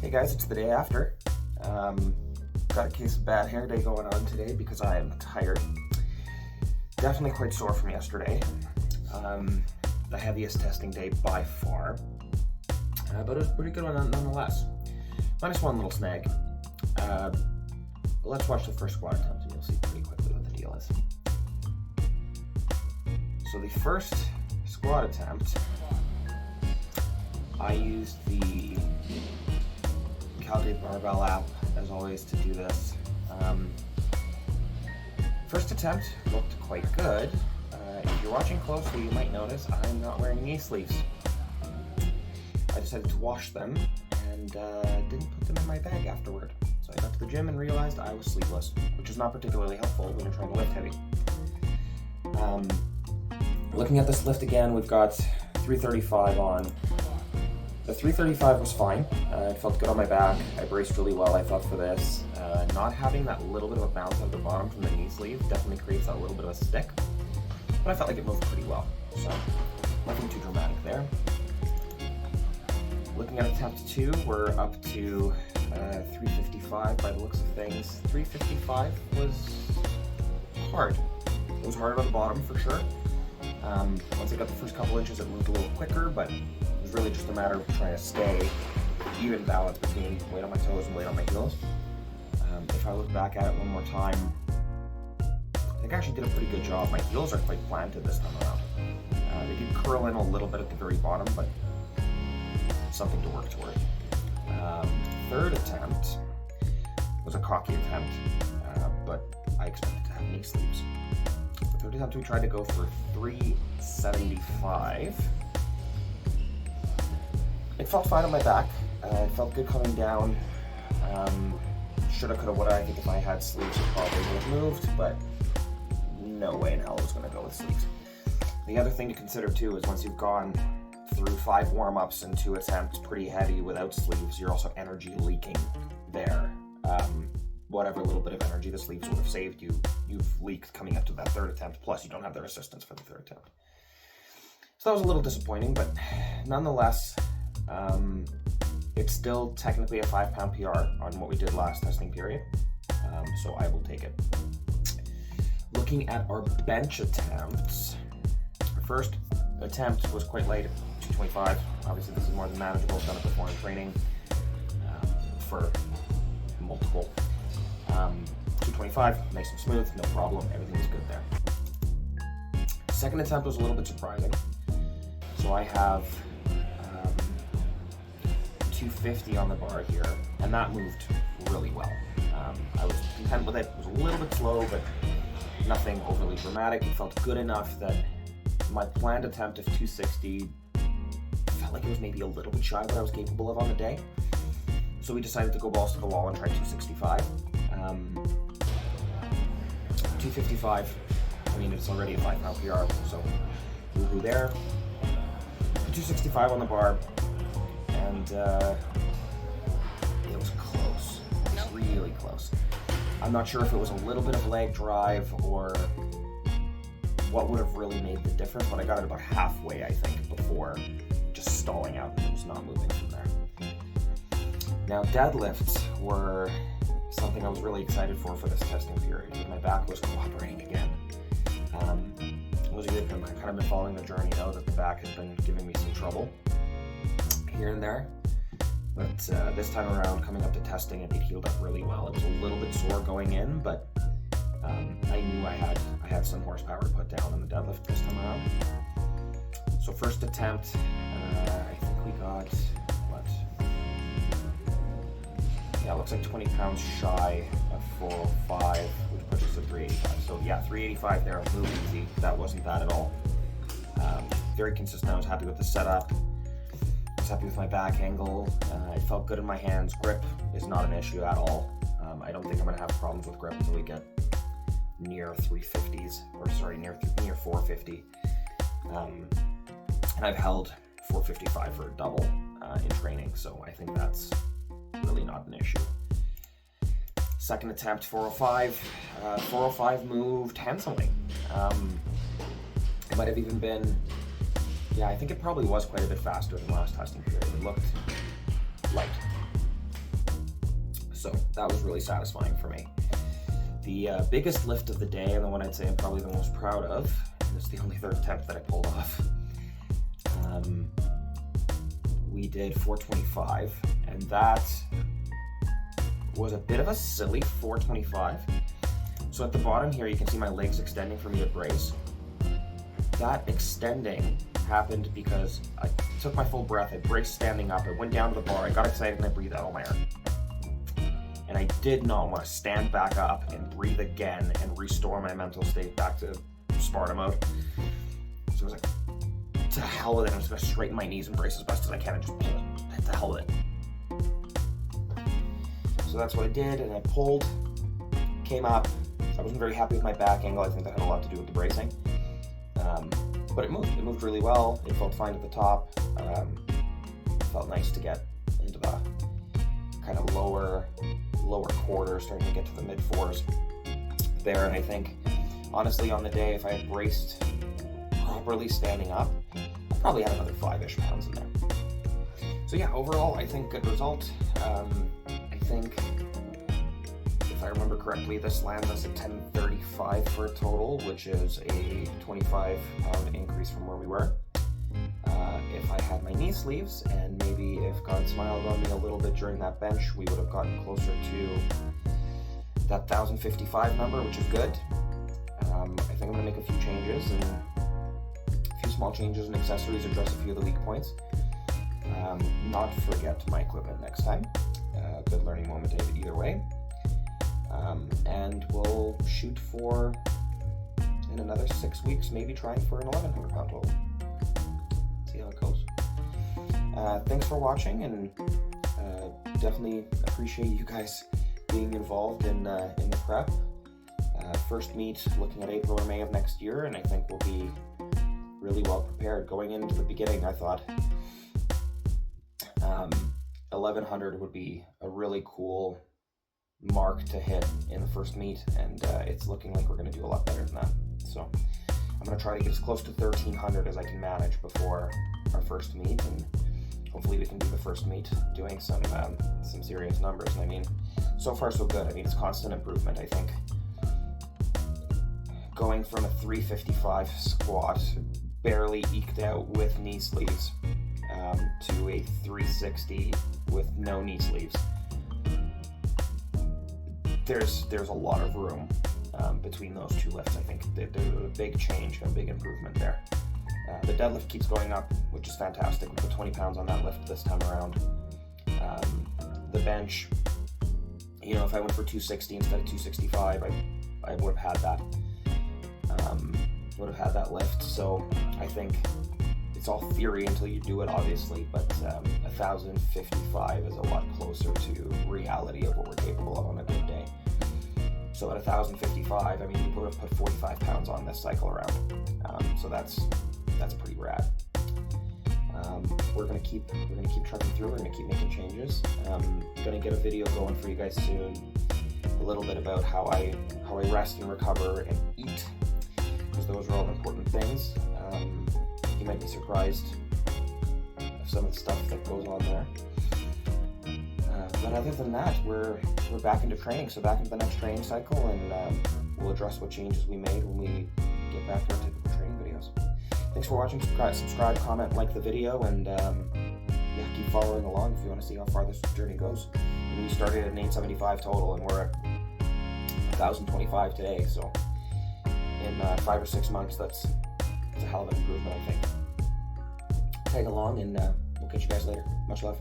Hey guys, it's the day after. Got a case of bad hair day going on today because I am tired. Definitely quite sore from yesterday. The heaviest testing day by far. But it was a pretty good one nonetheless. Minus one little snag. Let's watch the first squat attempt and you'll see pretty quickly what the deal is. So the first squat attempt, I used the Calgary Barbell app, as always, to do this. First attempt looked quite good. If you're watching closely, you might notice I'm not wearing knee sleeves. I decided to wash them and didn't put them in my bag afterward. So I got to the gym and realized I was sleeveless, which is not particularly helpful when you're trying to lift heavy. Looking at this lift again, we've got 335 on. The 335 was fine. It felt good on my back. I braced really well, I thought, for this. Not having that little bit of a bounce at the bottom from the knee sleeve definitely creates that little bit of a stick. But I felt like it moved pretty well, so nothing too dramatic there. Looking at attempt 2, we're up to 355 by the looks of things. 355 was hard. It was harder on the bottom for sure. Once I got the first couple inches, it moved a little quicker, but it was really just a matter of trying to stay even balance between weight on my toes and weight on my heels. If I look back at it one more time, I think I actually did a pretty good job. My heels are quite planted this time around. They did curl in a little bit at the very bottom, but something to work toward. Third attempt was a cocky attempt, but I expected to have knee sleeves. The third attempt we tried to go for 375. It felt fine on my back. It felt good coming down. Shoulda, coulda, woulda. I think if I had sleeves, it probably would have moved, but no way in hell I was going to go with sleeves. The other thing to consider too is once you've gone through 5 warm-ups and 2 attempts pretty heavy without sleeves, you're also energy leaking there. Whatever little bit of energy the sleeves would have saved you, you've leaked coming up to that third attempt, plus you don't have their assistance for the third attempt. So that was a little disappointing, but nonetheless, it's still technically a 5-pound PR on what we did last testing period, so I will take it. Looking at our bench attempts, our first attempt was quite light at 225. Obviously this is more than manageable. I've done it before in training for multiple. 225, nice and smooth, no problem, everything was good there. Second attempt was a little bit surprising. So I have 250 on the bar here, and that moved really well. I was content with it. It was a little bit slow, but nothing overly dramatic. It felt good enough that my planned attempt of 260 felt like it was maybe a little bit shy of what I was capable of on the day. So we decided to go balls to the wall and try 265. 255, I mean, it's already a 5-pound PR, so woohoo there. 265 on the bar, and it was close. It was really close. I'm not sure if it was a little bit of leg drive or what would have really made the difference, but I got it about halfway, I think, before just stalling out and it was not moving from there. Now, deadlifts were something I was really excited for this testing period. My back was cooperating again. It was good. I've kind of been following the journey now that the back has been giving me some trouble here and there. But this time around, coming up to testing, it healed up really well. It was a little bit sore going in, but I knew I had some horsepower to put down on the deadlift this time around. So first attempt, I think we got, it looks like 20 pounds shy of 405, which puts us at 385. So yeah, 385 there, moved easy. That wasn't that at all. Very consistent. I was happy with the setup. I was happy with my back angle. It felt good in my hands. Grip is not an issue at all. I don't think I'm going to have problems with grip until we get near 350s, or sorry, near 450. And I've held 455 for a double in training, so I think that's really not an issue. Second attempt, 405. 405 moved handsomely. It might have even been, I think it probably was quite a bit faster than last testing period. It looked light. So that was really satisfying for me. The biggest lift of the day, and the one I'd say I'm probably the most proud of, and it's the only third attempt that I pulled off. We did 425, and that was a bit of a silly 425. So at the bottom here, you can see my legs extending for me to brace. That extending happened because I took my full breath, I braced standing up, I went down to the bar, I got excited, and I breathed out all my air. And I did not want to stand back up and breathe again and restore my mental state back to Sparta mode. So I was like, to hell with it, I'm just going to straighten my knees and brace as best as I can and just pull. To hell with it. So that's what I did, and I pulled, came up. I wasn't very happy with my back angle. I think that had a lot to do with the bracing. But it moved really well. It felt fine at the top. It felt nice to get into the kind of lower quarter, starting to get to the mid fours there. And I think, honestly, on the day, if I had braced properly standing up, I probably had another 5-ish pounds in there. So yeah, overall, I think good result. I think, if I remember correctly, this landed us at 1035 for a total, which is a 25-pound increase from where we were. If I had my knee sleeves, and maybe if God smiled on me a little bit during that bench, we would have gotten closer to that 1055 number, which is good. I think I'm going to make a few changes, and a few small changes and accessories, address a few of the weak points. Not forget my equipment next time. Good learning moment either way. And we'll shoot for, in another 6 weeks, maybe trying for an 1100 pound total. See how it goes. Thanks for watching, and definitely appreciate you guys being involved in the prep. First meet looking at April or May of next year, and I think we'll be really well prepared. Going into the beginning, I thought 1100 would be a really cool mark to hit in the first meet, and it's looking like we're going to do a lot better than that. So I'm going to try to get as close to 1300 as I can manage before our first meet, and hopefully we can do the first meet doing some serious numbers. And I mean, so far so good. I mean, it's constant improvement. I think going from a 355 squat, barely eked out with knee sleeves, to a 360 with no knee sleeves. There's a lot of room between those two lifts. I think there's a big change, a big improvement there. The deadlift keeps going up, which is fantastic. We put 20 pounds on that lift this time around. The bench, if I went for 260 instead of 265, I would have had that. Lift. So I think it's all theory until you do it, obviously, but 1055 is a lot closer to reality of what we're capable of on a good day. So at 1055, I mean, we would have put 45 pounds on this cycle around. So that's pretty rad. We're gonna keep trucking through. We're gonna keep making changes. Gonna get a video going for you guys soon. A little bit about how I rest and recover and eat, because those are all important things. You might be surprised of some of the stuff that goes on there. But other than that, we're back into training. So back into the next training cycle, and we'll address what changes we made when we get back to our typical training videos. Thanks for watching. Subscribe, comment, like the video, and keep following along if you want to see how far this journey goes. We started at an 875 total, and we're at 1025 today. So in 5 or 6 months, that's a hell of an improvement, I think. Tag along, and we'll catch you guys later. Much love.